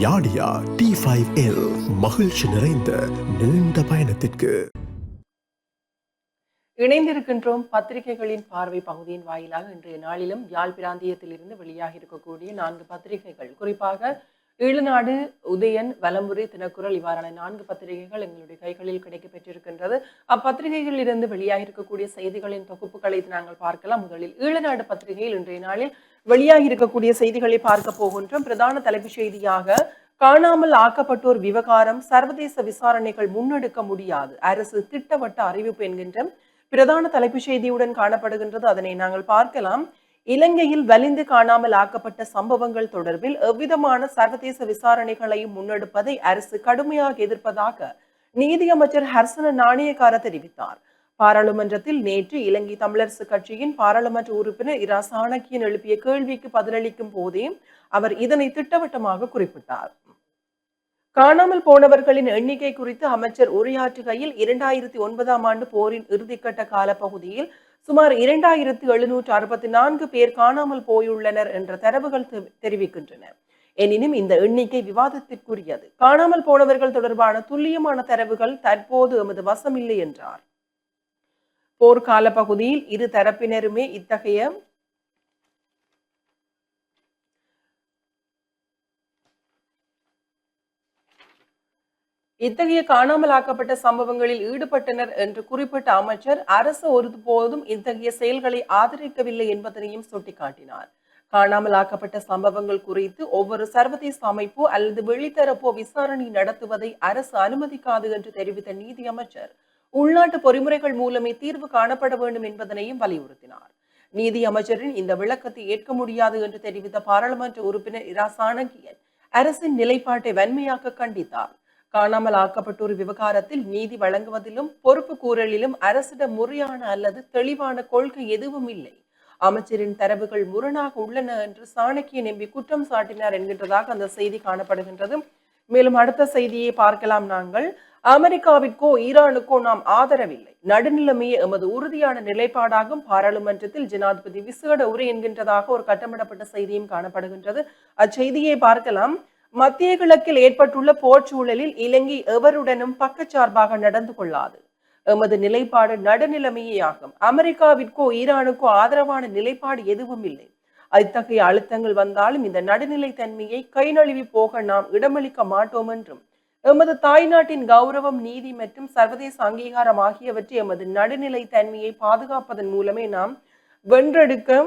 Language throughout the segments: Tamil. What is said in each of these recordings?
யாடியா T5L மகிழ்ச்சி நிறைந்த நீண்ட பயணத்திற்கு இணைந்திருக்கின்றோம். பத்திரிகைகளின் பார்வை பகுதியின் வாயிலாக இன்றைய நாளிலும் யாழ் பிராந்தியத்தில் இருந்து வெளியாக இருக்கக்கூடிய 4 பத்திரிகைகள், குறிப்பாக ஈழநாடு, உதயன், வலம்புரி, தினக்குரல், இவ்வாறான 4 பத்திரிகைகள் எங்களுடைய கைகளில் கிடைக்க பெற்றிருக்கின்றது. அப்பத்திரிகைகளில் இருந்து வெளியாக இருக்கக்கூடிய செய்திகளின் தொகுப்புகளை நாங்கள் பார்க்கலாம். முதலில் ஈழநாடு பத்திரிகையில் இன்றைய நாளில் வெளியாக இருக்கக்கூடிய செய்திகளை பார்க்க போகின்றோம். பிரதான தலைப்புச் செய்தியாக காணாமல் ஆக்கப்பட்டோர் விவகாரம் சர்வதேச விசாரணைகள் முன்னெடுக்க முடியாது, அரசு திட்டவட்ட அறிவிப்பு என்கின்ற பிரதான தலைப்புச் செய்தியுடன் காணப்படுகின்றது. அதனை நாங்கள் பார்க்கலாம். இலங்கையில் வலிந்து காணாமல் ஆக்கப்பட்ட சம்பவங்கள் தொடர்பில் எவ்விதமான சர்வதேச விசாரணைகளையும் முன்னெடுப்பதை அரசு கடுமையாக எதிர்ப்பதாக நீதியமைச்சர் ஹர்சன நாணயக்கார தெரிவித்தார். பாராளுமன்றத்தில் நேற்று இலங்கை தமிழரசு கட்சியின் பாராளுமன்ற உறுப்பினர் இரா சாணக்கியன் எழுப்பிய கேள்விக்கு பதிலளிக்கும் போதே அவர் இதனை திட்டவட்டமாக குறிப்பிட்டார். காணாமல் போனவர்களின் எண்ணிக்கை குறித்து அமைச்சர் உரையாற்றுகையில் 2009ஆம் ஆண்டு போரின் இறுதிக்கட்ட காலப்பகுதியில் சுமார் 2764 பேர் காணாமல் போயுள்ளனர் என்ற தரவுகள் தெரிவிக்கின்றன. எனினும் இந்த எண்ணிக்கை விவாதத்திற்குரியது. காணாமல் போனவர்கள் தொடர்பான துல்லியமான தரவுகள் தற்போது எமது வசம் இல்லை என்றார். போர்க்கால பகுதியில் இரு தரப்பினருமே இத்தகைய காணாமலாக்கப்பட்ட சம்பவங்களில் ஈடுபட்டனர் என்று குறிப்பிட்ட அமைச்சர் அரசு ஒருபோதும் இத்தகைய செயல்களை ஆதரிக்கவில்லை என்பதனையும் சுட்டிக்காட்டினார். காணாமலாக்கப்பட்ட சம்பவங்கள் குறித்து ஒவ்வொரு சர்வதேச அமைப்போ அல்லது வெளித்தரப்போ விசாரணை நடத்துவதை அரசு அனுமதிக்காது என்று தெரிவித்த நீதி அமைச்சர் உள்நாட்டு பொறிமுறைகள் மூலமே தீர்வு காணப்பட வேண்டும் என்பதனையும் வலியுறுத்தினார். நீதி அமைச்சரின் இந்த விளக்கத்தை ஏற்க முடியாது என்று தெரிவித்த பாராளுமன்ற உறுப்பினர் இரா சாணக்கியன் அரசின் நிலைப்பாட்டை வன்மையாக கண்டித்தார். காணாமல் ஆக்கப்பட்டோர் விவகாரத்தில் நீதி வழங்குவதிலும் பொறுப்பு கூறலிலும் அரசிடம் முறையான அல்லது தெளிவான கொள்கை எதுவும் இல்லை. அமைச்சரின் தரவுகள் முரணாக உள்ளன என்று சாணக்கியன் எம்பி குற்றம் சாட்டினார் என்கின்றதாக அந்த செய்தி காணப்படுகின்றது. மேலும் அடுத்த செய்தியை பார்க்கலாம். நாங்கள் அமெரிக்காவிற்கோ ஈரானுக்கோ நாம் ஆதரவில்லை, நடுநிலைமையே எமது உறுதியான நிலைப்பாடாகும். பாராளுமன்றத்தில் ஜனாதிபதி விசேட உரை என்கின்றதாக ஒரு கட்டமிடப்பட்ட செய்தியும் காணப்படுகின்றது. அச்செய்தியை பார்க்கலாம். மத்திய கிழக்கில் ஏற்பட்டுள்ள போர் சூழலில் இலங்கை எவருடனும் பக்கச்சார்பாக நடந்து கொள்ளாது. எமது நிலைப்பாடு நடுநிலைமையே ஆகும். அமெரிக்காவிற்கோ ஈரானுக்கோ ஆதரவான நிலைப்பாடு எதுவும் இல்லை. அத்தகைய அழுத்தங்கள் வந்தாலும் இந்த நடுநிலை தன்மையை கை நழுவி போக நாம் இடமளிக்க மாட்டோம் என்றும் எமது தாய்நாட்டின் கௌரவம், நீதி மற்றும் சர்வதேச அங்கீகாரம் ஆகியவற்றை எமது நடுநிலை தன்மையை பாதுகாப்பதன் மூலமே நாம் வென்றெடுக்க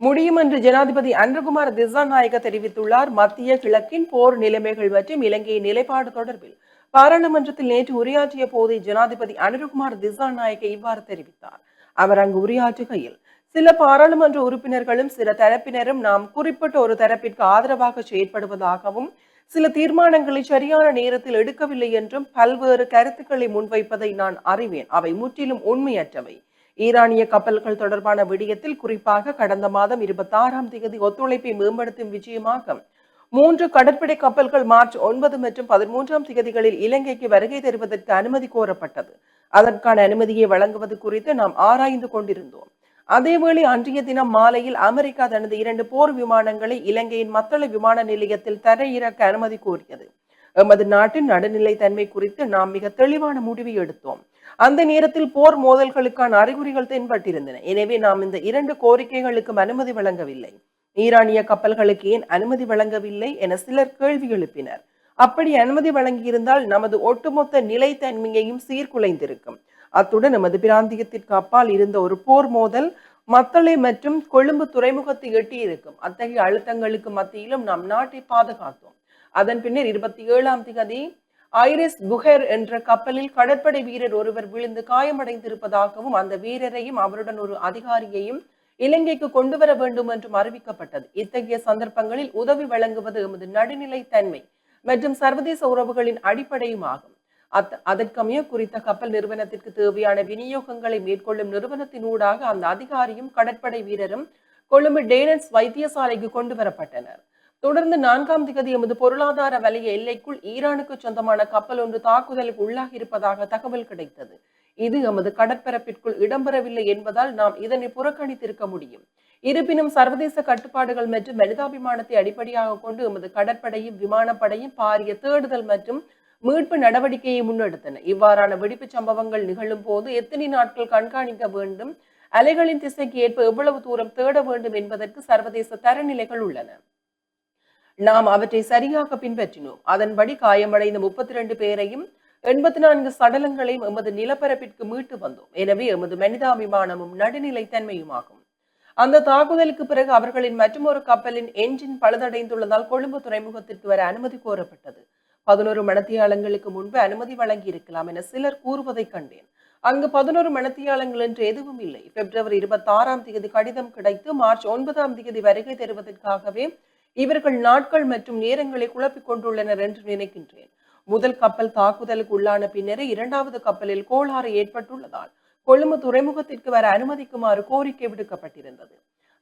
முடியும் என்று ஜனாதிபதி அன்ருகுமார் திசாநாயக்க தெரிவித்துள்ளார். மத்திய கிழக்கின் போர் நிலைமைகள் மற்றும் இலங்கையின் நிலைப்பாடு தொடர்பில் பாராளுமன்றத்தில் நேற்று உரையாற்றிய போதே ஜனாதிபதி அனுருகுமார் திசாநாயக்க இவ்வாறு தெரிவித்தார். அவர் அங்கு உரையாற்றுகையில் சில பாராளுமன்ற உறுப்பினர்களும் சில தரப்பினரும் நாம் குறிப்பிட்ட ஒரு தரப்பிற்கு ஆதரவாக செயற்படுவதாகவும் சில தீர்மானங்களை சரியான நேரத்தில் எடுக்கவில்லை என்றும் பல்வேறு கருத்துக்களை முன்வைப்பதை நான் அறிவேன். அவை முற்றிலும் உண்மையற்றவை. ஈரானிய கப்பல்கள் தொடர்பான விடயத்தில் குறிப்பாக கடந்த மாதம் 26ஆம் தேதி ஒத்துழைப்பை மேம்படுத்தும் விஷயமாக 3 கடற்படை கப்பல்கள் மார்ச் 9 மற்றும் 13ஆம் தேதிகளில் இலங்கைக்கு வருகை தருவதற்கு அனுமதி கோரப்பட்டது. அதற்கான அனுமதியை வழங்குவது குறித்து நாம் ஆராய்ந்து கொண்டிருந்தோம். அதேவேளை அன்றைய தினம் மாலையில் அமெரிக்கா தனது 2 போர் விமானங்களை இலங்கையின் மத்தள விமான நிலையத்தில் தரையிறக்க அனுமதி கோரியது. எமது நாட்டின் நடுநிலை தன்மை குறித்து நாம் மிக தெளிவான முடிவை எடுத்தோம். அந்த நேரத்தில் போர் மோதல்களுக்கான அறிகுறிகள் தென்பட்டிருந்தன. எனவே நாம் இந்த 2 கோரிக்கைகளுக்கும் அனுமதி வழங்கவில்லை. ஈரானிய கப்பல்களுக்கு ஏன் அனுமதி வழங்கவில்லை என சிலர் கேள்வி எழுப்பினர். அப்படி அனுமதி வழங்கியிருந்தால் நமது ஒட்டுமொத்த நிலைத்தன்மையையும் சீர்குலைந்திருக்கும். அத்துடன் நமது பிராந்தியத்திற்கு அப்பால் இருந்த ஒரு போர் மோதல் மத்தளை மற்றும் கொழும்பு துறைமுகத்தை எட்டியிருக்கும். அத்தகைய அழுத்தங்களுக்கு மத்தியிலும் நாம் நாட்டை பாதுகாத்தோம். அதன் பின்னர் 27ஆம் தேதி ஐரிஸ் புகர் என்ற கப்பலில் கடற்படை வீரர் ஒருவர் விழுந்து காயமடைந்திருப்பதாகவும் அந்த வீரரையும் அவருடன் ஒரு அதிகாரியையும் இலங்கைக்கு கொண்டு வர வேண்டும் என்றும் அறிவிக்கப்பட்டது. இத்தகைய சந்தர்ப்பங்களில் உதவி வழங்குவது எமது நடுநிலை தன்மை மற்றும் சர்வதேச உறவுகளின் அடிப்படையும் ஆகும். அதற்கமைய குறித்த கப்பல் நிறுவனத்திற்கு தேவையான விநியோகங்களை மேற்கொள்ளும் நிறுவனத்தினூடாக அந்த அதிகாரியும் கடற்படை வீரரும் கொழும்பு டேனன்ஸ் வைத்தியசாலைக்கு கொண்டு வரப்பட்டனர். தொடர்ந்து 4ஆம் திகதி எமது பொருளாதார வலய எல்லைக்குள் ஈரானுக்கு சொந்தமான கப்பல் ஒன்று தாக்குதலுக்கு உள்ளாகி இருப்பதாக தகவல் கிடைத்தது. இது எமது கடற்பரப்பிற்குள் இடம்பெறவில்லை என்பதால் நாம் இதனை புறக்கணித்திருக்க முடியும். இருப்பினும் சர்வதேச கட்டுப்பாடுகள் மற்றும் மனிதாபிமானத்தை அடிப்படையாக கொண்டு எமது கடற்படையும் விமானப்படையும் பாரிய தேடுதல் மற்றும் மீட்பு நடவடிக்கையை முன்னெடுத்தன. இவ்வாறான வெடிப்பு சம்பவங்கள் நிகழும் போது எத்தனை நாட்கள் கண்காணிக்க வேண்டும், அலைகளின் திசைக்கு ஏற்ப எவ்வளவு தூரம் தேட வேண்டும் என்பதற்கு சர்வதேச தரநிலைகள் உள்ளன. நாம் அவற்றை சரியாக பின்பற்றினோம். அதன்படி காயமடைந்த 32 பேரையும் 84 சடலங்களையும் எமது நிலப்பரப்பிற்கு மீட்டு வந்தோம். எனவே எமது மனிதாபிமானமும் நடுநிலைத்தன்மையுமாகும். அந்த தாக்குதலுக்கு பிறகு அவர்களின் மற்றொரு கப்பலின் என்ஜின் பழுதடைந்துள்ளதால் கொழும்பு துறைமுகத்திற்கு வர அனுமதி கோரப்பட்டது. 11 மணித்தியாலங்களுக்கு முன்பு அனுமதி வழங்கி இருக்கலாம் என சிலர் கூறுவதை கண்டேன். அங்கு 11 மணித்தியாலங்கள் என்று எதுவும் இல்லை. பிப்ரவரி 26ஆம் தேதி கடிதம் கிடைத்து மார்ச் 9ஆம் தேதி வருகை தருவதற்காகவே இவர்கள் நாட்கள் மற்றும் நேரங்களை குழப்பிக் கொண்டுள்ளனர் என்று நினைக்கின்றேன். முதல் கப்பல் தாக்குதலுக்கு உள்ளான பின்னரே 2வது கப்பலில் கோளாறு ஏற்பட்டுள்ளதால் கொழும்பு துறைமுகத்திற்கு வர அனுமதிக்குமாறு கோரிக்கை விடுக்கப்பட்டிருந்தது.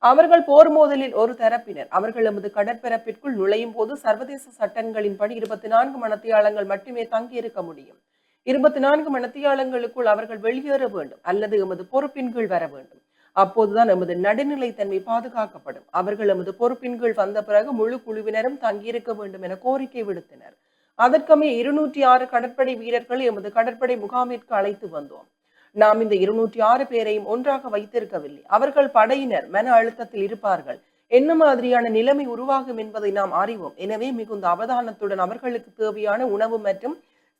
அவர்கள் போர் மோதலில் ஒரு தரப்பினர். அவர்கள் எமது கடற்பரப்பிற்குள் நுழையும் போது சர்வதேச சட்டங்களின்படி 24 மணித்தியாலங்கள் மட்டுமே தங்கியிருக்க முடியும். 24 மணித்தியாலங்களுக்குள் அவர்கள் வெளியேற வேண்டும் அல்லது எமது பொறுப்பின் கீழ் வர வேண்டும். அப்போதுதான் எமது நடுநிலைத்தன்மை பாதுகாக்கப்படும். அவர்கள் எமது பொறுப்பின் கீழ் வந்த பிறகு முழு குழுவினரும் தங்கியிருக்க வேண்டும் என கோரிக்கை விடுத்தனர். அதற்கமே 206 கடற்படை வீரர்களை எமது கடற்படை முகாமிற்கு அழைத்து வந்தோம். நாம் இந்த 206 பேரையும் ஒன்றாக வைத்திருக்கவில்லை. அவர்கள் படையினர் மன அழுத்தத்தில் இருப்பார்கள். என்ன மாதிரியான நிலைமை உருவாகும் என்பதை நாம் அறிவோம். எனவே மிகுந்த அவதானத்துடன் அவர்களுக்கு தேவையான உணவு மற்றும்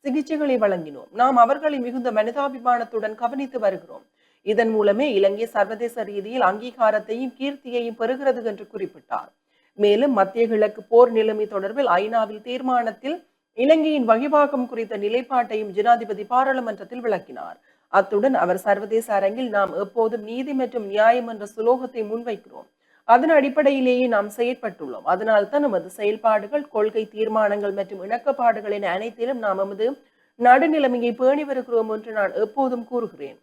சிகிச்சைகளை வழங்கினோம். நாம் அவர்களை மிகுந்த மனிதாபிமானத்துடன் கவனித்து வருகிறோம். இதன் மூலமே இலங்கை சர்வதேச ரீதியில் அங்கீகாரத்தையும் கீர்த்தியையும் பெறுகிறது என்று குறிப்பிட்டார். மேலும் மத்திய கிழக்கு போர் நிலைமை தொடர்பில் ஐநாவில் தீர்மானத்தில் இலங்கையின் வகிபாகம் குறித்த நிலைப்பாட்டையும் ஜனாதிபதி பாராளுமன்றத்தில் விளக்கினார். அத்துடன் அவர் சர்வதேச அரங்கில் நாம் எப்போதும் நீதி மற்றும் நியாயம் என்ற சுலோகத்தை முன்வைக்கிறோம். அதன் அடிப்படையிலேயே நாம் செயற்பட்டுள்ளோம். அதனால்தான் நமது செயல்பாடுகள், கொள்கை தீர்மானங்கள் மற்றும் இணக்கப்பாடுகள் என அனைத்திலும் நாம் நமது நடுநிலைமையை பேணி வருகிறோம் என்று நான் எப்போதும் கூறுகிறேன்.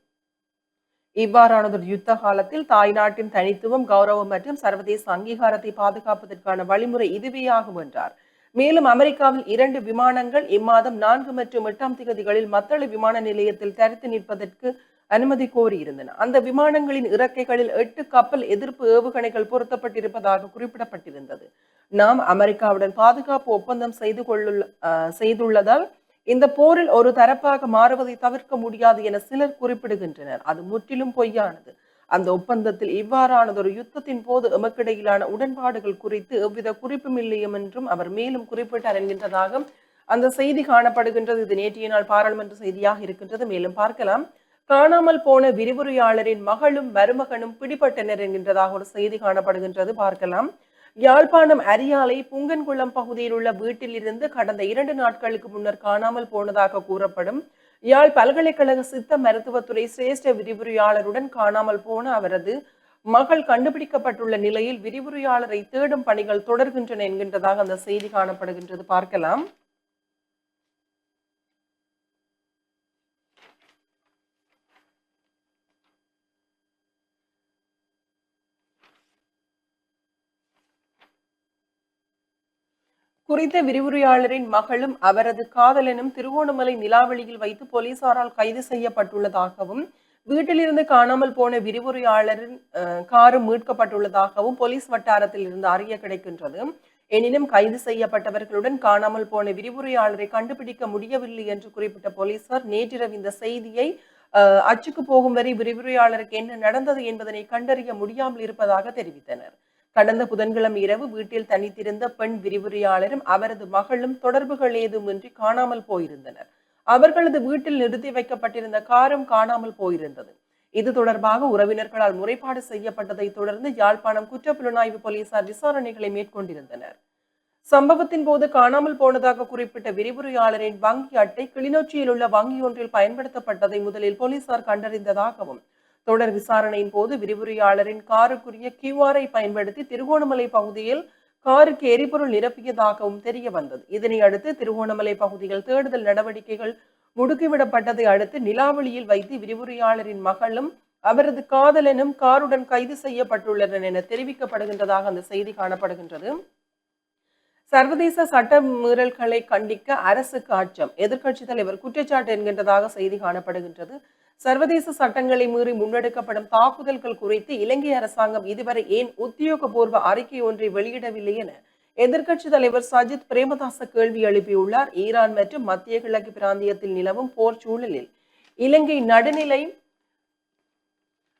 இவ்வாறானதொரு யுத்த காலத்தில் தாய் நாட்டின் தனித்துவம், கௌரவம் மற்றும் சர்வதேச அங்கீகாரத்தை பாதுகாப்பதற்கான வழிமுறை இதுவேயாகும் என்றார். மேலும் அமெரிக்காவில் 2 விமானங்கள் இம்மாதம் 4 மற்றும் 8ஆம் தேதிகளில் மத்தள விமான நிலையத்தில் தரித்து நிற்பதற்கு அனுமதி கோரியிருந்தன. அந்த விமானங்களின் இறக்கைகளில் 8 கப்பல் எதிர்ப்பு ஏவுகணைகள் பொருத்தப்பட்டிருப்பதாக குறிப்பிடப்பட்டிருந்தது. நாம் அமெரிக்காவுடன் பாதுகாப்பு ஒப்பந்தம் செய்துள்ளதால் இந்த போரில் ஒரு தரப்பாக மாறுவதை தவிர்க்க முடியாது என சிலர் குறிப்பிடுகின்றனர். அது முற்றிலும் பொய்யானது. அந்த ஒப்பந்தத்தில் இவ்வாறானதொரு யுத்தத்தின் போது எமக்கிடையிலான உடன்பாடுகள் குறித்து எவ்வித குறிப்பும் இல்லையும் என்றும் அவர் மேலும் குறிப்பிட்டார் என்கின்றதாக அந்த செய்தி காணப்படுகின்றது. இது நேற்றைய நாள் பாராளுமன்ற செய்தியாக இருக்கின்றது. மேலும் பார்க்கலாம். காணாமல் போன விரிவுரையாளரின் மகளும் மருமகனும் பிடிபட்டனர் என்கின்றதாக ஒரு செய்தி காணப்படுகின்றது. பார்க்கலாம். யாழ்ப்பாணம் அரியாலை புங்கன்குளம் பகுதியில் உள்ள வீட்டில் இருந்து கடந்த 2 நாட்களுக்கு முன்னர் காணாமல் போனதாக கூறப்படும் யாழ் பல்கலைக்கழக சித்த மருத்துவத்துறை சிரேஷ்ட விரிவுரையாளருடன் காணாமல் போன அவரது மகள் கண்டுபிடிக்கப்பட்டுள்ள நிலையில் விரிவுரையாளரை தேடும் பணிகள் தொடர்கின்றன என்கின்றதாக அந்த செய்தி காணப்படுகின்றது. பார்க்கலாம். குறித்த விரிவுரையாளரின் மகளும் அவரது காதலனும் திருகோணமலை நிலாவளியில் வைத்து போலீசாரால் கைது செய்யப்பட்டுள்ளதாகவும் வீட்டிலிருந்து காணாமல் போன விரிவுரையாளரின் காரும் மீட்கப்பட்டுள்ளதாகவும் போலீஸ் வட்டாரத்தில் இருந்து அறிய கிடைக்கின்றது. எனினும் கைது செய்யப்பட்டவர்களுடன் காணாமல் போன விரிவுரையாளரை கண்டுபிடிக்க முடியவில்லை என்று குறிப்பிட்ட போலீசார் நேற்றிரவு இந்த செய்தியை அச்சுக்கு போகும் வரை விரிவுரையாளருக்கு என்ன நடந்தது என்பதனை கண்டறிய முடியாமல் இருப்பதாக தெரிவித்தனர். கடந்த புதன்கிழமை இரவு வீட்டில் தனித்திருந்த பெண் விரிவுரையாளரும் அவரது மகளும் தொடர்புகள் ஏதுமின்றி காணாமல் போயிருந்தனர். அவர்களது வீட்டில் நிறுத்தி வைக்கப்பட்டிருந்த காரும் காணாமல் போயிருந்தது. இது தொடர்பாக உறவினர்களால் முறைப்பாடு செய்யப்பட்டதை தொடர்ந்து யாழ்ப்பாணம் குற்றப்புலனாய்வு போலீசார் விசாரணைகளை மேற்கொண்டிருந்தனர். சம்பவத்தின் போது காணாமல் போனதாக குறிப்பிட்ட விரிவுரையாளரின் வங்கி அட்டை கிளிநொச்சியில் உள்ள வங்கி ஒன்றில் பயன்படுத்தப்பட்டதை முதலில் போலீசார் கண்டறிந்ததாகவும் தொடர் விசாரணையின் போது விரிவுரையாளரின் காருக்குரிய கியூஆரை பயன்படுத்தி திருகோணமலை பகுதியில் காருக்கு எரிபொருள் நிரப்பியதாகவும் தெரிய வந்தது. இதனை அடுத்து திருகோணமலை பகுதியில் தேடுதல் நடவடிக்கைகள் முடுக்கிவிடப்பட்டதை அடுத்து நிலாவளியில் வைத்து விரிவுரையாளரின் மகளும் அவரது காதலனும் காருடன் கைது செய்யப்பட்டுள்ளனர் என தெரிவிக்கப்படுகின்றதாக அந்த செய்தி காணப்படுகின்றது. சர்வதேச சட்ட மீறல்களை கண்டிக்க அரசுக்கு அச்சம், எதிர்க்கட்சித் தலைவர் குற்றச்சாட்டு என்கின்றதாக செய்தி காணப்படுகின்றது. சர்வதேச சட்டங்களை மீறி முன்னெடுக்கப்படும் தாக்குதல்கள் குறித்து இலங்கை அரசாங்கம் இதுவரை ஏன் உத்தியோகபூர்வ அறிக்கை ஒன்றை வெளியிடவில்லை என எதிர்க்கட்சித் தலைவர் சஜித் பிரேமதாச கேள்வி எழுப்பியுள்ளார். ஈரான் மற்றும் மத்திய கிழக்கு பிராந்தியத்தில் நிலவும் போர் சூழலில் இலங்கை நடுநிலை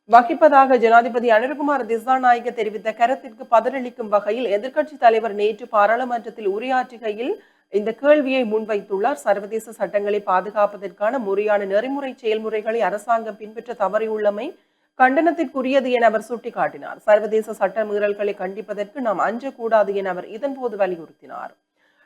வகிப்பதாக ஜனாதிபதி அனுரகுமார திசாநாயக்க தெரிவித்த கருத்திற்கு பதிலளிக்கும் வகையில் எதிர்க்கட்சி தலைவர் நேற்று பாராளுமன்றத்தில் உரையாற்றுகையில் இந்த கேள்வியை முன்வைத்துள்ளார். சர்வதேச சட்டங்களை பாதுகாப்பதற்கான முறையான நெறிமுறை செயல்முறைகளை அரசாங்கம் பின்பற்ற தவறியுள்ளமை கண்டனத்திற்குரியது என அவர் சுட்டிக்காட்டினார். சர்வதேச சட்ட மீறல்களை கண்டிப்பதற்கு நாம் அஞ்சக்கூடாது என அவர் இதன்போது வலியுறுத்தினார்.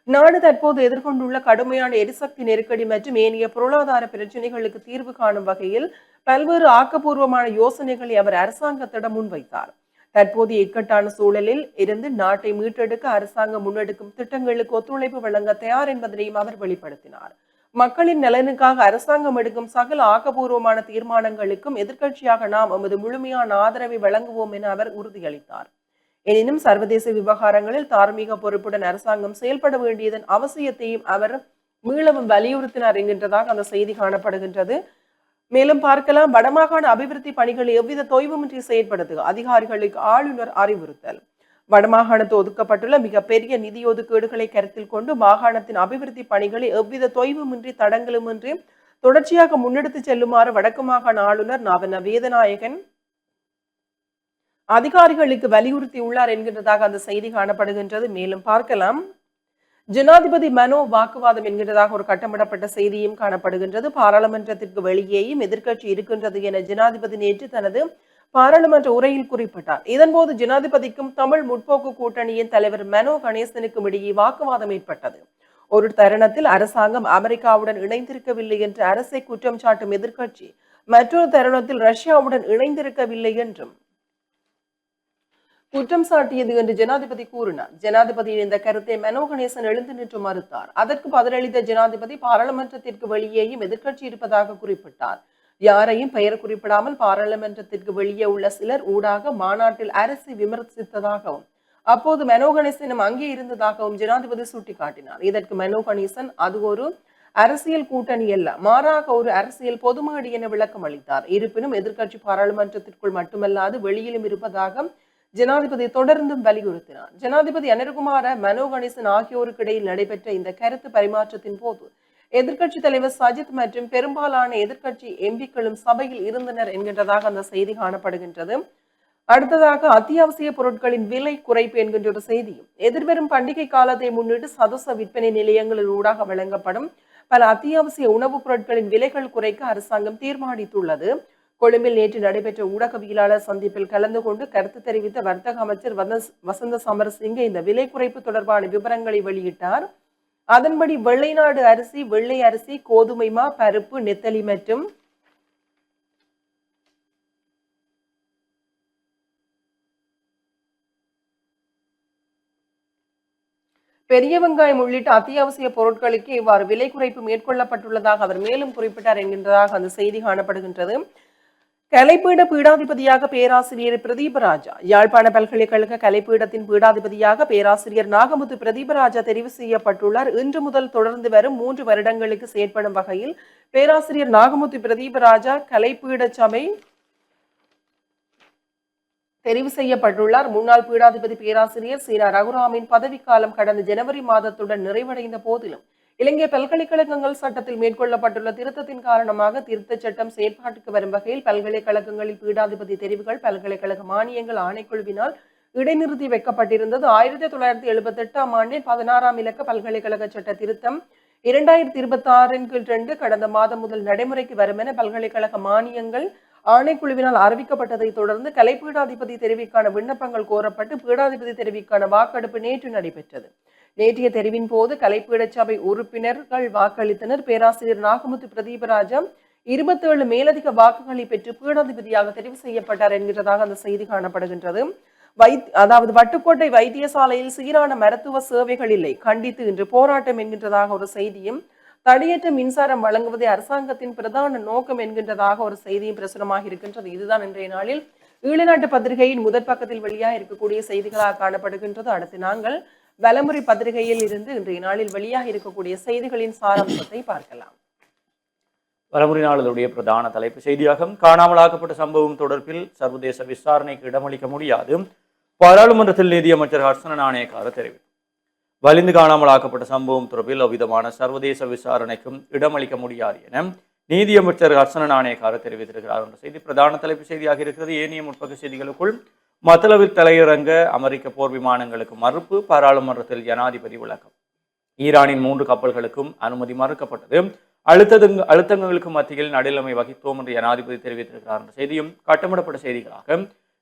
நாடு தற்போது எதிர்கொண்டுள்ள கடுமையான எரிசக்தி நெருக்கடி மற்றும் ஏனைய பொருளாதார பிரச்சனைகளுக்கு தீர்வு காணும் வகையில் பல்வேறு ஆக்கப்பூர்வமான யோசனைகளை அவர் அரசாங்கத்திடம் முன்வைத்தார். தற்போதைய இக்கட்டான சூழலில் இருந்து நாட்டை மீட்டெடுக்க அரசாங்கம் முன்னெடுக்கும் திட்டங்களுக்கு ஒத்துழைப்பு வழங்க தயார் என்பதனையும் அவர் வெளிப்படுத்தினார். மக்களின் நலனுக்காக அரசாங்கம் எடுக்கும் சகல ஆக்கப்பூர்வமான தீர்மானங்களுக்கும் எதிர்க்கட்சியாக நாம் எமது முழுமையான ஆதரவை வழங்குவோம் என அவர் உறுதியளித்தார். எனினும் சர்வதேச விவகாரங்களில் தார்மீக பொறுப்புடன் அரசாங்கம் செயல்பட வேண்டியதன் அவசியத்தையும் அவர் மீளவும் வலியுறுத்தினார் என்கின்றதாக அந்த செய்தி காணப்படுகின்றது. மேலும் பார்க்கலாம், வடமாகாண அபிவிருத்தி பணிகளை எவ்வித தொய்வுமின்றி செயற்படுத்துக அதிகாரிகளுக்கு ஆளுநர் அறிவுறுத்தல். வடமாகாணத்து ஒதுக்கப்பட்டுள்ள மிகப்பெரிய நிதி ஒதுக்கீடுகளை கருத்தில் கொண்டு மாகாணத்தின் அபிவிருத்தி பணிகளை எவ்வித தொய்வுமின்றி தடங்களுமின்றி தொடர்ச்சியாக முன்னெடுத்து செல்லுமாறு வடக்கு மாகாண ஆளுநர் நாவண்ண வேதநாயகன் அதிகாரிகளுக்கு வலியுறுத்தியுள்ளார் என்கின்றதாக அந்த செய்தி காணப்படுகின்றது. மேலும் பார்க்கலாம், ஜனாதிபதி மனோ வாக்குவாதம் என்கின்றதாக ஒரு கட்டமிடப்பட்ட செய்தியும் காணப்படுகின்றது. பாராளுமன்றத்திற்கு வெளியேயும் எதிர்க்கட்சி இருக்கின்றது என ஜனாதிபதி நேற்று தனது பாராளுமன்ற உரையில் குறிப்பிட்டார். இதன்போது ஜனாதிபதிக்கும் தமிழ் முற்போக்கு கூட்டணியின் தலைவர் மனோ கணேசனுக்கும் இடையே வாக்குவாதம் ஏற்பட்டது. ஒரு தருணத்தில் அரசாங்கம் அமெரிக்காவுடன் இணைந்திருக்கவில்லை என்று அரசை குற்றம் சாட்டும் எதிர்க்கட்சி மற்றொரு தருணத்தில் ரஷ்யாவுடன் இணைந்திருக்கவில்லை என்றும் குற்றம் சாட்டியது என்று ஜனாதிபதி கூறினார். ஜனாதிபதியின் இந்த கருத்தை மனோ கணேசன் எழுந்து நின்று மறுத்தார். அதற்கு பதிலளித்த ஜனாதிபதி பாராளுமன்றத்திற்கு வெளியேயும் எதிர்க்கட்சி இருப்பதாக குறிப்பிட்டார். யாரையும் பெயர் குறிப்பிடாமல் பாராளுமன்றத்திற்கு வெளியே உள்ள சிலர் ஊடாக மாநாட்டில் அரசை விமர்சித்ததாகவும் அப்போது மனோ கணேசனும் அங்கே இருந்ததாகவும் ஜனாதிபதி சுட்டிக்காட்டினார். இதற்கு மனோ கணேசன் அது ஒரு அரசியல் கூட்டணி அல்ல, மாறாக ஒரு அரசியல் பொதுமேடி என விளக்கம் அளித்தார். இருப்பினும் எதிர்க்கட்சி பாராளுமன்றத்திற்குள் மட்டுமல்லாது வெளியிலும் இருப்பதாக ஜனாதிபதி தொடர்ந்தும் வலியுறுத்தினார். ஜனாதிபதி அனுரகுமார மனோ கணேசன் ஆகியோருக்கு இடையில் நடைபெற்ற இந்த கருத்து பரிமாற்றத்தின் போது எதிர்க்கட்சி தலைவர் சஜித் மற்றும் பெரும்பாலான எதிர்க்கட்சி எம்பிக்களும் சபையில் இருந்தனர் என்கின்றதாக அந்த செய்தி காணப்படுகின்றது. அடுத்ததாக அத்தியாவசிய பொருட்களின் விலை குறைப்பு என்கின்ற ஒரு செய்தியும், எதிர்வரும் பண்டிகை காலத்தை முன்னிட்டு சதச விற்பனை நிலையங்களில் ஊடாக வழங்கப்படும் பல அத்தியாவசிய உணவுப் பொருட்களின் விலைகள் குறைக்க அரசாங்கம் தீர்மானித்துள்ளது. கொழும்பில் நேற்று நடைபெற்ற ஊடகவியலாளர் சந்திப்பில் கலந்து கொண்டு கருத்து தெரிவித்த வர்த்தக அமைச்சர் வசந்த சமரசிங்க இந்த விலை குறைப்பு தொடர்பான விவரங்களை வெளியிட்டார். அதன்படி வெள்ளைநாடு அரிசி, வெள்ளை அரிசி, கோதுமை மா, பருப்பு, நெத்தலி மற்றும் பெரிய வெங்காயம் உள்ளிட்ட அத்தியாவசிய பொருட்களுக்கு இவ்வாறு விலை குறைப்பு மேற்கொள்ளப்பட்டுள்ளதாக அவர் மேலும் குறிப்பிட்டார் என்கின்றதாக அந்த செய்தி காணப்படுகின்றது. கலைப்பீட பீடாதிபதியாக பேராசிரியர் பிரதீபராஜா, யாழ்ப்பாண பல்கலைக்கழக கலைப்பீடத்தின் பீடாதிபதியாக பேராசிரியர் நாகமுத்து பிரதீபராஜா தெரிவு செய்யப்பட்டுள்ளார். இன்று முதல் தொடர்ந்து வரும் 3 வருடங்களுக்கு செயற்படும் வகையில் பேராசிரியர் நாகமுத்து பிரதீபராஜா கலைப்பீட சபை தெரிவு செய்யப்பட்டுள்ளார். முன்னாள் பீடாதிபதி பேராசிரியர் சீனா ரகுராமின் பதவிக்காலம் கடந்த ஜனவரி மாதத்துடன் நிறைவடைந்த போதிலும் இலங்கை பல்கலைக்கழகங்கள் சட்டத்தில் மேற்கொள்ளப்பட்டுள்ள திருத்தத்தின் காரணமாக திருத்த சட்டம் செயற்பாட்டுக்கு வரும் வகையில் பல்கலைக்கழகங்களில் பீடாதிபதி தெரிவுகள் பல்கலைக்கழக மானியங்கள் ஆணைக்குழுவினால் இடைநிறுத்தி வைக்கப்பட்டிருந்தது. 1978 ஆண்டின் 16ஆம் இலக்க பல்கலைக்கழக சட்ட திருத்தம் 2026 கீழ் 2 கடந்த மாதம் முதல் நடைமுறைக்கு வரும் என பல்கலைக்கழக மானியங்கள் ஆணைக்குழுவினால் அறிவிக்கப்பட்டதை தொடர்ந்து கலைப்பீடாதிபதி தெரிவிக்கான விண்ணப்பங்கள் கோரப்பட்டு பீடாதிபதி தெரிவிக்கான வாக்கெடுப்பு நேற்று நடைபெற்றது. நேற்றைய தெரிவின் போது கலைப்பீட சபை உறுப்பினர்கள் வாக்களித்தனர். பேராசிரியர் நாகமுத்து பிரதீபராஜா 27 மேலதிக வாக்குகளை பெற்று பீடாதிபதியாக தெரிவு செய்யப்பட்டார் என்கிறதாக அந்த செய்தி காணப்படுகின்றது. அதாவது வட்டுக்கோட்டை வைத்தியசாலையில் சீரான மருத்துவ சேவைகள் இல்லை, கண்டித்து இன்று போராட்டம் என்கின்றதாக ஒரு செய்தியும், தடையற்ற மின்சாரம் வழங்குவதே அரசாங்கத்தின் பிரதான நோக்கம் என்கின்றதாக ஒரு செய்தியும் பிரசுரமாக இருக்கின்றது. இதுதான் இன்றைய நாளில் ஈழநாட்டு பத்திரிகையின் முதற் பக்கத்தில் வெளியாக இருக்கக்கூடிய செய்திகளாக காணப்படுகின்றது. அடுத்து நாங்கள் வலமுறை பத்திரிகையில் இருந்து இன்றைய நாளில் வெளியாக இருக்கக்கூடிய செய்திகளின் சாராம்சத்தை பார்க்கலாம். வலமுறை நாளினுடைய பிரதான தலைப்பு செய்தியாக காணாமலாக்கப்பட்ட சம்பவம் தொடர்பில் சர்வதேச விசாரணைக்கு இடமளிக்க முடியாது, பாராளுமன்றத்தில் நீதியமைச்சர் ஹர்ஷன நாணயக்கார தெரிவித்தார். வலிந்து காணாமலாக்கப்பட்ட சம்பவம் தொடர்பில் அவ்விதமான சர்வதேச விசாரணைக்கும் இடமளிக்க முடியாது என நீதியமைச்சர் ஹர்ஷன நாணயக்கார தெரிவித்திருக்கிறார் என்ற செய்தி பிரதான தலைப்பு செய்தியாக இருக்கிறது. ஏனைய முற்பக்க செய்திகளுக்குள் மத்தளவில் தலையிறங்க அமெரிக்க போர் விமானங்களுக்கு மறுப்பு, பாராளுமன்றத்தில் ஜனாதிபதி விளக்கம். ஈரானின் 3 கப்பல்களுக்கும் அனுமதி மறுக்கப்பட்டது, அழுத்தங்களுக்கு மத்தியில் நடுநிலைமை வகித்தோம் என்று ஜனாதிபதி தெரிவித்திருக்கிறார் என்ற செய்தியும் கட்டமிடப்பட்ட செய்திகளாக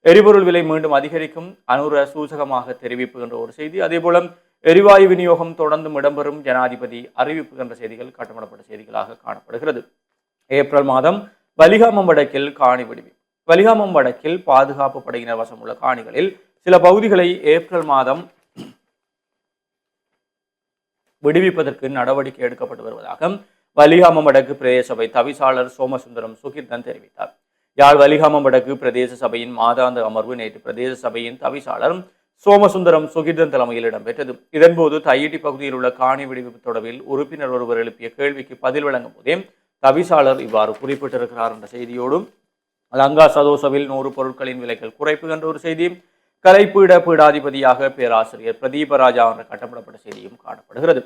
எரிபொருள் விலை மீண்டும் அதிகரிக்கும் அனுர சூசகமாக தெரிவிப்பு என்ற ஒரு செய்தி, அதேபோல எரிவாயு விநியோகம் தொடர்ந்து இடம்பெறும் ஜனாதிபதி அறிவிப்பு என்ற செய்திகள் கட்டமிடப்பட்ட செய்திகளாக காணப்படுகிறது. ஏப்ரல் மாதம் வலிகாமம் வடக்கில் காணி விடுவிப்பு. வலிகாமம் வடக்கில் பாதுகாப்பு படையினர் வசம் உள்ள காணிகளில் சில பகுதிகளை ஏப்ரல் மாதம் விடுவிப்பதற்கு நடவடிக்கை எடுக்கப்பட்டு வருவதாக வலிகாமம் வடக்கு பிரதேச சபை தவிசாளர் சோமசுந்தரம் சுகிர்தன் தெரிவித்தார். யாழ் வலிகாமம் வடக்கு பிரதேச சபையின் மாதாந்த அமர்வு நேற்று பிரதேச சபையின் தவிசாளர் சோமசுந்தரம் சுகிர்தன் தலைமையில் இடம்பெற்றது. இதன்போது தையிட்டி பகுதியில் உள்ள காணி விடுவிப்பு தொடர்பில் உறுப்பினர் ஒருவர் எழுப்பிய கேள்விக்கு பதில் வழங்கும் போதே தவிசாளர் இவ்வாறு குறிப்பிட்டிருக்கிறார் என்ற செய்தியோடும் லங்கா சதோசவில் 100 பொருட்களின் விலைகள் குறைப்பு என்ற ஒரு செய்தி, கலைப்பீட பீடாதிபதியாக பேராசிரியர் பிரதீபராஜா என்ற கட்டப்படப்பட்ட செய்தியும் காணப்படுகிறது.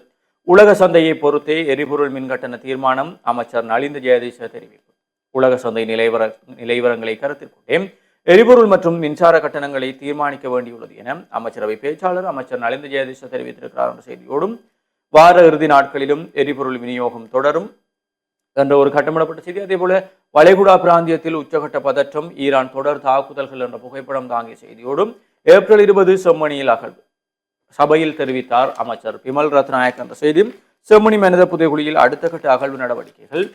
உலக சந்தையை பொறுத்தே எரிபொருள் மின்கட்டண தீர்மானம், அமைச்சர் நலிந்த ஜெயதீச தெரிவிப்பு. உலக சந்தை நிலைவரங்களை கருத்தில் கொண்டே எரிபொருள் மற்றும் மின்சார கட்டணங்களை தீர்மானிக்க வேண்டியுள்ளது என அமைச்சரவை பேச்சாளர் அமைச்சர் நலிந்த ஜெயதீச தெரிவித்திருக்கிறார் என்ற செய்தியோடும் வார இறுதி நாட்களிலும் எரிபொருள் விநியோகம் தொடரும் என்ற ஒரு கட்டமிடப்பட்ட செய்தி, அதேபோல வளைகுடா பிராந்தியத்தில் உச்சகட்ட பதற்றம், ஈரான் தொடர் தாக்குதல்கள் என்ற புகைப்படம் தாங்கிய செய்தியோடும் ஏப்ரல் 20 செம்மணியில் அகழ்வு சபையில் தெரிவித்தார் அமைச்சர் பிமல் ரத்நாயக் என்ற செய்தி, செம்மணி மனித புதைகுழியில் அடுத்த கட்ட அகழ்வு நடவடிக்கைகள்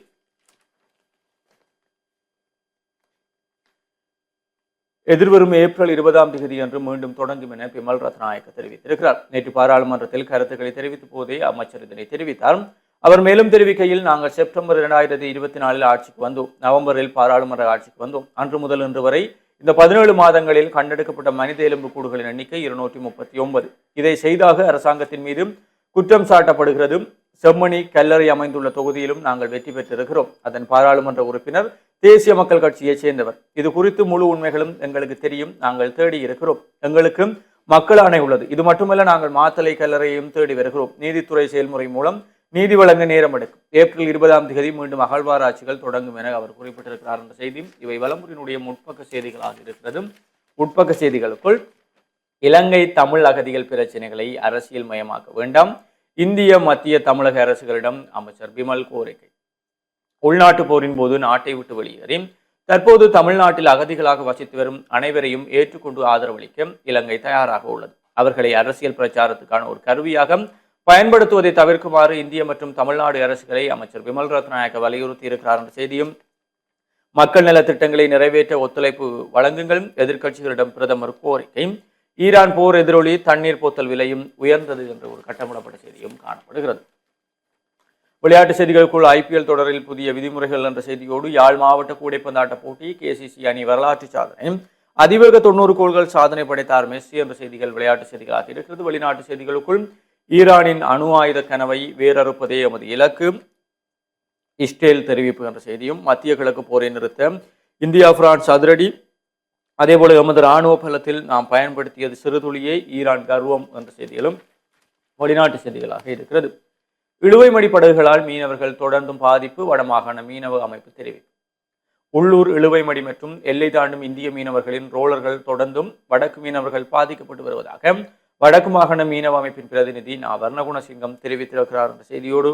எதிர்வரும் ஏப்ரல் 20ஆம் தேதி அன்று மீண்டும் தொடங்கும் என பிமல் ரத்நாயக்க தெரிவித்திருக்கிறார். நேற்று பாராளுமன்றத்தில் கருத்துக்களை தெரிவித்த போதே அமைச்சர் இதனை தெரிவித்தார். அவர் மேலும் தெரிவிக்கையில், நாங்கள் செப்டம்பர் 2024 ஆட்சிக்கு வந்தோம், நவம்பரில் பாராளுமன்ற ஆட்சிக்கு வந்தோம். அன்று முதல் இன்று வரை இந்த 17 மாதங்களில் கண்டெடுக்கப்பட்ட மனித எலும்பு கூடுகளின் எண்ணிக்கை 239. இதை செய்தாக அரசாங்கத்தின் மீது குற்றம் சாட்டப்படுகிறது. செம்மணி கல்லறை அமைந்துள்ள தொகுதியிலும் நாங்கள் வெற்றி பெற்றிருக்கிறோம். அதன் பாராளுமன்ற உறுப்பினர் தேசிய மக்கள் கட்சியைச் சேர்ந்தவர். இது குறித்து முழு உண்மைகளும் எங்களுக்கு தெரியும். நாங்கள் தேடி இருக்கிறோம். எங்களுக்கு மக்கள் ஆணை உள்ளது. இது மட்டுமல்ல, நாங்கள் மாத்தலை கல்லறையையும் தேடி வருகிறோம். நீதித்துறை செயல்முறை மூலம் நீதி வழங்க நேரம் எடுக்கும். ஏப்ரல் 20ஆம் தேதி மீண்டும் அகழ்வாராய்ச்சிகள் தொடங்கும் என அவர் குறிப்பிட்டிருக்கிறார் என்ற செய்தி இவை வலம்புரியினுடைய முற்பக்க செய்திகளாக இருக்கிறது. உட்பக்க செய்திகளுக்குள் இலங்கை தமிழ் அகதிகள் பிரச்சனைகளை அரசியல் மயமாக்க வேண்டாம், இந்திய மத்திய தமிழக அரசுகளிடம் அமைச்சர் பிமல் கோரிக்கை. உள்நாட்டு போரின் போது நாட்டை விட்டு வெளியேறி தற்போது தமிழ்நாட்டில் அகதிகளாக வசித்து வரும் அனைவரையும் ஏற்றுக்கொண்டு ஆதரவளிக்க இலங்கை தயாராக உள்ளது. அவர்களை அரசியல் பிரச்சாரத்துக்கான ஒரு கருவியாக பயன்படுத்துவதை தவிர்க்குமாறு இந்திய மற்றும் தமிழ்நாடு அரசுகளை அமைச்சர் பிமல் ரத்நாயக்க வலியுறுத்தி இருக்கிறார் என்ற செய்தியும், மக்கள் நல திட்டங்களை நிறைவேற்ற ஒத்துழைப்பு வழங்குங்கள், எதிர்க்கட்சிகளிடம் பிரதமர் கோரிக்கை. ஈரான் போர் எதிரொலி, தண்ணீர் போத்தல் விலையும் உயர்ந்தது என்ற ஒரு கட்டமிடப்பட்ட செய்தியும் காணப்படுகிறது. விளையாட்டு செய்திகளுக்குள் IPL தொடரில் புதிய விதிமுறைகள் என்ற செய்தியோடு யாழ் மாவட்ட கூடைப்பந்தாட்ட போட்டி, KCC அணி வரலாற்று சாதனை, அதிவேக 90 கோல்கள் சாதனை படைத்தார் மெஸ்ஸி என்ற செய்திகள் விளையாட்டு செய்திகளாக இருக்கிறது. வெளிநாட்டு செய்திகளுக்குள் ஈரானின் அணு ஆயுத கனவை வேறறுப்பதே எமது இலக்கு, இஸ்ரேல் தெரிவிப்பு என்ற செய்தியும், மத்திய கிழக்கு போரை நிறுத்த இந்தியா பிரான்ஸ் அதிரடி, அதேபோல எமது இராணுவ பலத்தில் நாம் பயன்படுத்தியது சிறுதுளியே, ஈரான் கர்வம் என்ற செய்திகளும் வெளிநாட்டு செய்திகளாக இருக்கிறது. இழுவைமடி படகுகளால் மீனவர்கள் தொடர்ந்தும் பாதிப்பு, வடமாகாண மீனவ அமைப்பு தெரிவிப்பு. உள்ளூர் இழுவைமடி மற்றும் எல்லை தாண்டும் இந்திய மீனவர்களின் ரோலர்கள் தொடர்ந்தும் வடக்கு மீனவர்கள் பாதிக்கப்பட்டு வருவதாக வடக்கு மாகாண மீனவ அமைப்பின் பிரதிநிதி வர்ணகுணசிங்கம் தெரிவித்திருக்கிறார் என்ற செய்தியோடு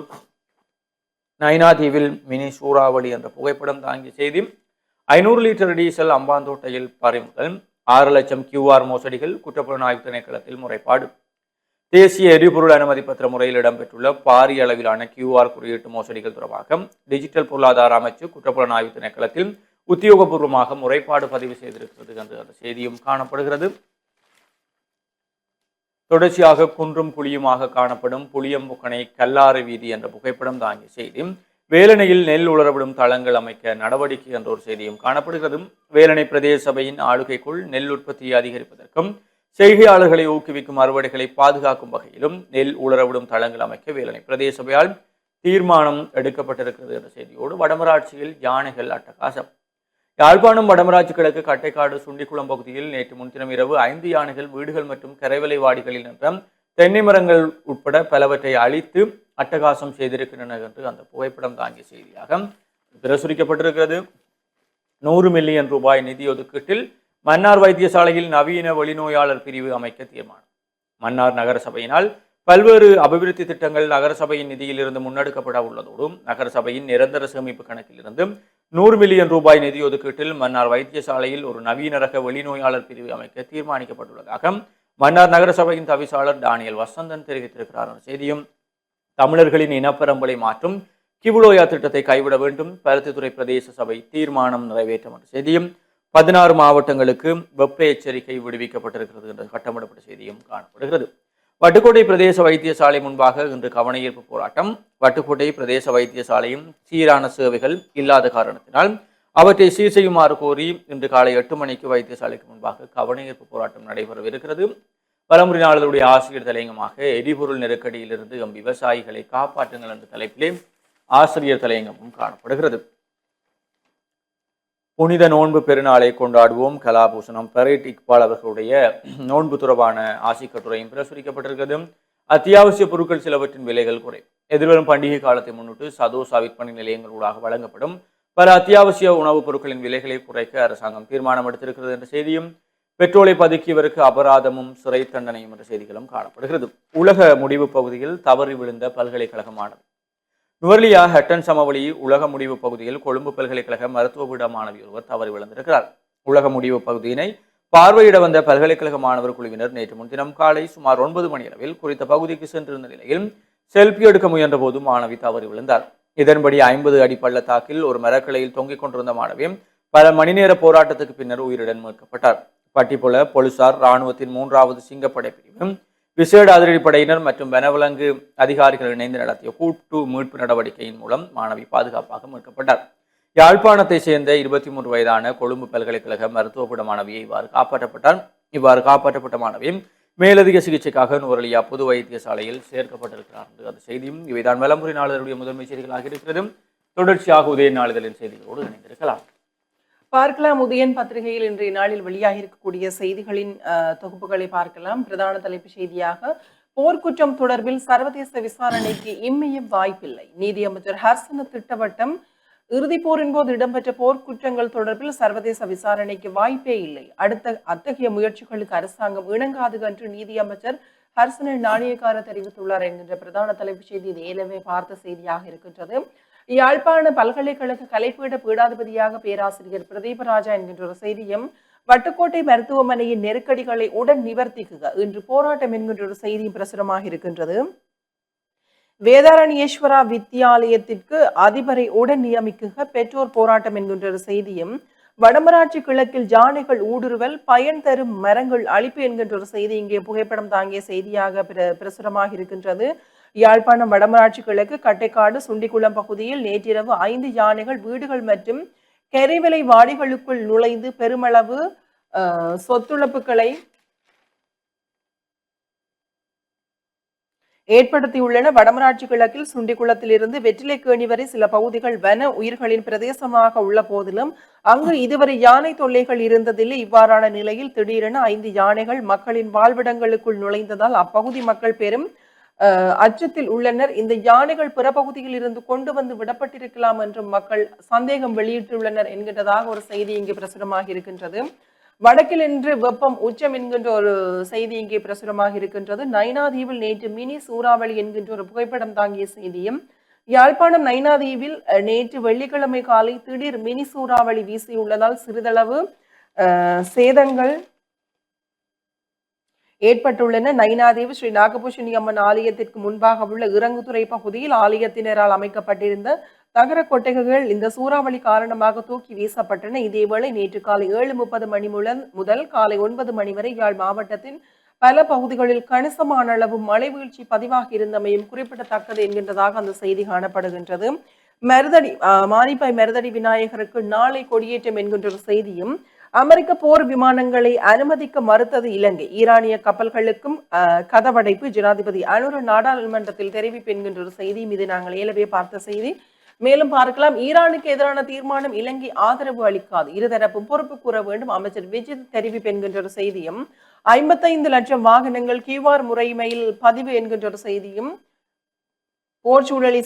நைனா தீவில் மினி சூறாவளி என்ற புகைப்படம் தாங்கிய செய்தி, 500 லிட்டர் டீசல் அம்பாந்தோட்டையில் பறிமுதல், 6 லட்சம் QR மோசடிகள், குற்றப்புலனாய்வு திணைக்களத்தில் முறைப்பாடு. தேசிய எரிபொருள் அனுமதி பத்திர முறையில் இடம்பெற்றுள்ள பாரிய அளவிலான QR குறியீட்டு மோசடிகள் தொடர்பாக டிஜிட்டல் பொருளாதார அமைச்சு குற்றப்புலனாய்வு திணைக்களத்தில் உத்தியோகபூர்வமாக முறைப்பாடு பதிவு செய்திருக்கிறது என்ற அந்த செய்தியும் காணப்படுகிறது. தொடர்ச்சியாக குன்றும் குழியுமாக காணப்படும் புளியம்புக்கணை கல்லாறு வீதி என்ற புகைப்படம் தாங்கிய செய்தி, வேலணையில் நெல் உலரவிடும் தளங்கள் அமைக்க நடவடிக்கை என்ற ஒரு செய்தியும் காணப்படுகிறது. வேலணை பிரதேச சபையின் ஆளுகைக்குள் நெல் உற்பத்தியை அதிகரிப்பதற்கும் செய்கையாளர்களை ஊக்குவிக்கும் அறுவடைகளை பாதுகாக்கும் வகையிலும் நெல் உலரவிடும் தளங்கள் அமைக்க வேலனை பிரதேச சபையால் தீர்மானம் எடுக்கப்பட்டிருக்கிறது என்ற செய்தியோடு வடமராட்சியில் யானைகள் அட்டகாசம். யாழ்ப்பாணம் வடமராட்சி கிழக்கு கட்டைக்காடு சுண்டிக்குளம் பகுதியில் நேற்று முன்தினம் இரவு 5 யானைகள் வீடுகள் மற்றும் கரைவலை வாடிகளில் நின்ற தென்னை மரங்கள் உட்பட பலவற்றை அழித்து அட்டகாசம் செய்திருக்கின்றன என்று அந்த புகைப்படம் தாங்கிய செய்தியாக பிரசுரிக்கப்பட்டிருக்கிறது. 100 மில்லியன் ரூபாய் நிதி ஒதுக்கீட்டில் மன்னார் வைத்தியசாலையில் நவீன வெளிநோயாளர் பிரிவு அமைக்க தீர்மானம். மன்னார் நகரசபையினால் பல்வேறு அபிவிருத்தி திட்டங்கள் நகரசபையின் நிதியிலிருந்து முன்னெடுக்கப்பட உள்ளதோடும் நகரசபையின் நிரந்தர சேமிப்பு கணக்கிலிருந்து 100 மில்லியன் ரூபாய் நிதி ஒதுக்கீட்டில் மன்னார் வைத்தியசாலையில் ஒரு நவீன ரக வெளிநோயாளர் பிரிவு அமைக்க தீர்மானிக்கப்பட்டுள்ளதாக மன்னார் நகரசபையின் தவிசாளர் டானியல் வசந்தன் தெரிவித்திருக்கிறார் என்ற செய்தியும், தமிழர்களின் இனப்பரம்பலை மாற்றும் கிவுலோயா திட்டத்தை கைவிட வேண்டும், பருத்தித்துறை பிரதேச சபை தீர்மானம் நிறைவேற்றும் என்ற செய்தியும், 16 மாவட்டங்களுக்கு வெப்ப எச்சரிக்கை விடுவிக்கப்பட்டிருக்கிறது என்ற கட்டமிடப்பட்ட செய்தியும் காணப்படுகிறது. வட்டுக்கோட்டை பிரதேச வைத்தியசாலை முன்பாக இன்று கவனஈர்ப்பு போராட்டம். வட்டுக்கோட்டை பிரதேச வைத்தியசாலையும் சீரான சேவைகள் இல்லாத காரணத்தினால் அவற்றை சீர் செய்யுமாறு கோரி இன்று காலை 8 மணிக்கு வைத்தியசாலைக்கு முன்பாக கவனஈர்ப்பு போராட்டம் நடைபெறவிருக்கிறது. பலமுறை நாளுடைய ஆசிரியர் தலையங்கமாக எரிபொருள் நெருக்கடியிலிருந்து விவசாயிகளை காப்பாற்றுங்கள் என்ற தலைப்பிலே ஆசிரியர் தலையங்கமும் காணப்படுகிறது. புனித நோன்பு பெருநாளை கொண்டாடுவோம் கலாபூசணம் பரேட் இக்பால் அவர்களுடைய நோன்பு தொடர்பான ஆசி கட்டுரையும் பிரசுரிக்கப்பட்டிருக்கிறது. அத்தியாவசிய பொருட்கள் சிலவற்றின் விலைகள் குறை. எதிர்வரும் பண்டிகை காலத்தை முன்னிட்டு சதோசா விற்பனை நிலையங்களூடாக வழங்கப்படும் பல அத்தியாவசிய உணவுப் பொருட்களின் விலைகளை குறைக்க அரசாங்கம் தீர்மானம் எடுத்திருக்கிறது என்ற செய்தியும், பெட்ரோலை பதுக்கியவருக்கு அபராதமும் சிறை தண்டனையும் என்ற செய்திகளும் காணப்படுகிறது. உலக முடிவு பகுதியில் தவறி விழுந்த பல்கலைக்கழக மாணவி. நுவர்லியா ஹட்டன் சமவெளி உலக முடிவு பகுதியில் கொழும்பு பல்கலைக்கழக மருத்துவ பீட மாணவி ஒருவர் தவறி விழுந்திருக்கிறார். உலக முடிவு பகுதியினை பார்வையிட வந்த பல்கலைக்கழக மாணவர் குழுவினர் நேற்று முன்தினம் காலை சுமார் 9 மணி அளவில் குறித்த பகுதிக்கு சென்றிருந்த நிலையில் செல்பி எடுக்க முயன்ற போது மாணவி தவறி விழுந்தார். இதன்படி 50 அடி பள்ளத்தாக்கில் ஒரு மரக்கிளையில் தொங்கிக் கொண்டிருந்த மாணவி பல மணி நேர போராட்டத்துக்கு பின்னர் உயிருடன் மீட்கப்பட்டார். பட்டிப்புல போலீசார், இராணுவத்தின் 3வது சிங்கப்படை பிரிவு, விசேட அதிரடிப்படையினர் மற்றும் வனவிலங்கு அதிகாரிகள் இணைந்து நடத்திய கூட்டு மீட்பு நடவடிக்கையின் மூலம் மாணவி பாதுகாப்பாக மீட்கப்பட்டார். யாழ்ப்பாணத்தை சேர்ந்த 23 வயதான கொழும்பு பல்கலைக்கழக மருத்துவபீட மாணவியை இவ்வாறு காப்பாற்றப்பட்ட மாணவி மேலதிக சிகிச்சைக்காக நுவரெலியா பொது வைத்தியசாலையில் சேர்க்கப்பட்டிருக்கிறார் என்று அந்த செய்தியும். இவைதான் வலம்புரி நாளிதழுடைய முதன்மை செய்திகளாக இருக்கிறது. தொடர்ச்சியாக உதய நாளிதழின் செய்திகளோடு இணைந்திருக்கலாம். பார்க்கலாம். உதயன் பத்திரிகையில் இன்றைய நாளில் வெளியாக இருக்கக்கூடிய செய்திகளின் தொகுப்புகளை பார்க்கலாம். பிரதான தலைப்பு செய்தியாக போர்க்குற்றம் தொடர்பில் சர்வதேச விசாரணைக்கு இம்மையும் வாய்ப்பில்லை. நீதியமைச்சர் ஹர்சன திட்டவட்டம். இறுதிப் போரின் போது இடம்பெற்ற போர்க்குற்றங்கள் தொடர்பில் சர்வதேச விசாரணைக்கு வாய்ப்பே இல்லை. அத்தகைய முயற்சிகளுக்கு அரசாங்கம் இணங்காது என்று நீதியமைச்சர் ஹர்சன நாணயக்கார தெரிவித்துள்ளார் என்கின்ற பிரதான தலைப்பு செய்தி ஏலவே பார்த்த செய்தியாக இருக்கின்றது. யாழ்ப்பாண பல்கலைக்கழக கலைப்பீட பீடாதிபதியாக பேராசிரியர் பிரதீபராஜா என்கின்ற ஒரு செய்தியும், வட்டுக்கோட்டை மருத்துவமனையின் நெருக்கடிகளை உடன் நிவர்த்திக்குக இன்று போராட்டம் என்கின்ற ஒரு செய்தியும் பிரசுரமாக இருக்கின்றது. வேதாரண்யேஸ்வரா வித்தியாலயத்திற்கு அதிபரை உடன் நியமிக்குக பெற்றோர் போராட்டம் என்கின்ற ஒரு செய்தியும், வடமராட்சி கிழக்கில் யானைகள் ஊடுருவல், பயன் தரும் மரங்கள் அழிப்பு என்கின்ற ஒரு செய்தி இங்கே புகைப்படம் தாங்கிய செய்தியாக பிரசுரமாக இருக்கின்றது. யாழ்ப்பாணம் வடமராட்சி கிழக்கு கட்டைக்காடு சுண்டிக்குளம் பகுதியில் நேற்றிரவு 5 யானைகள் வீடுகள் மற்றும் கரைவலை வாடிகளுக்குள் நுழைந்து பெருமளவு சொத்துழப்புகளை ஏற்படுத்தியுள்ளன. வடமராட்சி கிழக்கில் சுண்டிக்குளத்தில் இருந்து வெற்றிலைக்கேணி வரை சில பகுதிகள் வன உயிர்களின் பிரதேசமாக உள்ள போதிலும் அங்கு இதுவரை யானை தொல்லைகள் இருந்ததில்லை. இவ்வாறான நிலையில் திடீரென 5 யானைகள் மக்களின் வாழ்விடங்களுக்குள் நுழைந்ததால் அப்பகுதி மக்கள் பெரும் அச்சத்தில் உள்ளனர். இந்த யானைகள் பிற பகுதியில் இருந்து கொண்டு வந்து விடப்பட்டிருக்கலாம் என்றும் மக்கள் சந்தேகம் வெளியிட்டுள்ளனர் என்கின்றதாக ஒரு செய்தி இங்கே பிரசுரமாக இருக்கின்றது. வடக்கில் இன்று வெப்பம் உச்சம் என்கின்ற ஒரு செய்தி இங்கே பிரசுரமாக இருக்கின்றது. நைனாதீவில் நேற்று மினி சூறாவளி என்கின்ற ஒரு புகைப்படம் தாங்கிய செய்தியும், யாழ்ப்பாணம் நைனாதீவில் நேற்று வெள்ளிக்கிழமை காலை திடீர் மினி சூறாவளி வீசியுள்ளதால் சிறிதளவு சேதங்கள் ஏற்பட்டுள்ளன. நைனாதீவு ஸ்ரீ நாகபூஷணி அம்மன் ஆலயத்திற்கு முன்பாக உள்ள இறங்குதுறை பகுதியில் ஆலயத்தினரால் அமைக்கப்பட்டிருந்த தகர கொட்டகைகள் இந்த சூறாவளி காரணமாக தூக்கி வீசப்பட்டன. இதேவேளை நேற்று காலை 7:30 மணி முதல் காலை 9 மணி வரை யாழ் மாவட்டத்தின் பல பகுதிகளில் கணிசமான அளவு மழை வீழ்ச்சி பதிவாகி இருந்தமையும் குறிப்பிடத்தக்கது என்கின்றதாக அந்த செய்தி காணப்படுகின்றது. மானிப்பாய் மருதடி விநாயகருக்கு நாளை கொடியேற்றம் என்கின்ற ஒரு செய்தியும், அமெரிக்க போர் விமானங்களை அனுமதிக்க மறுத்தது இலங்கை. ஈரானிய கப்பல்களுக்கும் கதவடைப்பு. ஜனாதிபதி அனுர நாடாளுமன்றத்தில் தெரிவிப்பு என்கின்ற ஒரு செய்தி மீது நாங்கள் ஏலவே பார்த்த செய்தி. மேலும் பார்க்கலாம், ஈரானுக்கு எதிரான தீர்மானம் இலங்கை ஆதரவு அளிக்காது, இருதரப்பும் பொறுப்பு கூற வேண்டும், அமைச்சர் விஜித் தெரிவிப்பு என்கின்ற ஒரு செய்தியும், 55 லட்சம் வாகனங்கள் QR முறைமையில் பதிவு என்கின்ற ஒரு செய்தியும், போர் சூழலை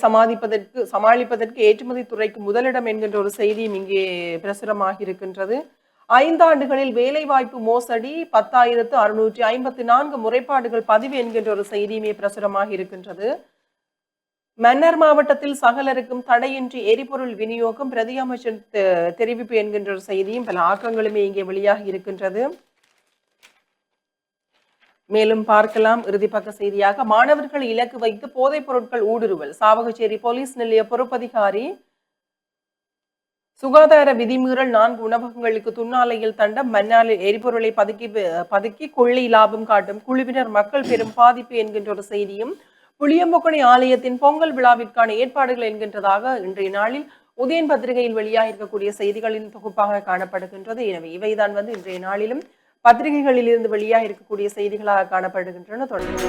சமாளிப்பதற்கு ஏற்றுமதி துறைக்கு முதலிடம் என்கின்ற ஒரு செய்தியும் இங்கே பிரசுரமாக இருக்கின்றது. 5 ஆண்டுகளில் வேலைவாய்ப்பு மோசடி 10,654 முறைப்பாடுகள் பதிவு என்கின்ற ஒரு செய்தியுமே பிரசுரமாக இருக்கின்றது. மன்னார் மாவட்டத்தில் சகலருக்கும் தடையின்றி எரிபொருள் விநியோகம், பிரதி அமைச்சர் தெரிவிப்பு என்கின்ற ஒரு செய்தியும் பல ஆக்கங்களுமே இங்கே வெளியாகி இருக்கின்றது. மேலும் பார்க்கலாம், இறுதிப்பக்க செய்தியாக, மாணவர்கள் இலக்கு வைத்து போதைப் பொருட்கள் ஊடுருவல். சாவகச்சேரி போலீஸ் நிலைய பொறுப்பதிகாரி சுகாதார விதிமீறல், 4 உணவகங்களுக்கு துண்ணாலையில் தண்டம், மன்னாரில் எரிபொருளை பதுக்கி கொள்ளை லாபம் காட்டும் குழுவினர், மக்கள் பெரும் பாதிப்பு என்கின்ற ஒரு செய்தியும், புளியம்பொக்கணி ஆலயத்தின் பொங்கல் விழாவிற்கான ஏற்பாடுகள் என்கின்றதாக இன்றைய நாளில் உதயன் பத்திரிகையில் வெளியாக இருக்கக்கூடிய செய்திகளின் தொகுப்பாக காணப்படுகின்றது. எனவே இவைதான் இன்றைய நாளிலும் பத்திரிகைகளில் இருந்து வெளியாக இருக்கக்கூடிய செய்திகளாக காணப்படுகின்றன. தொடர்ந்து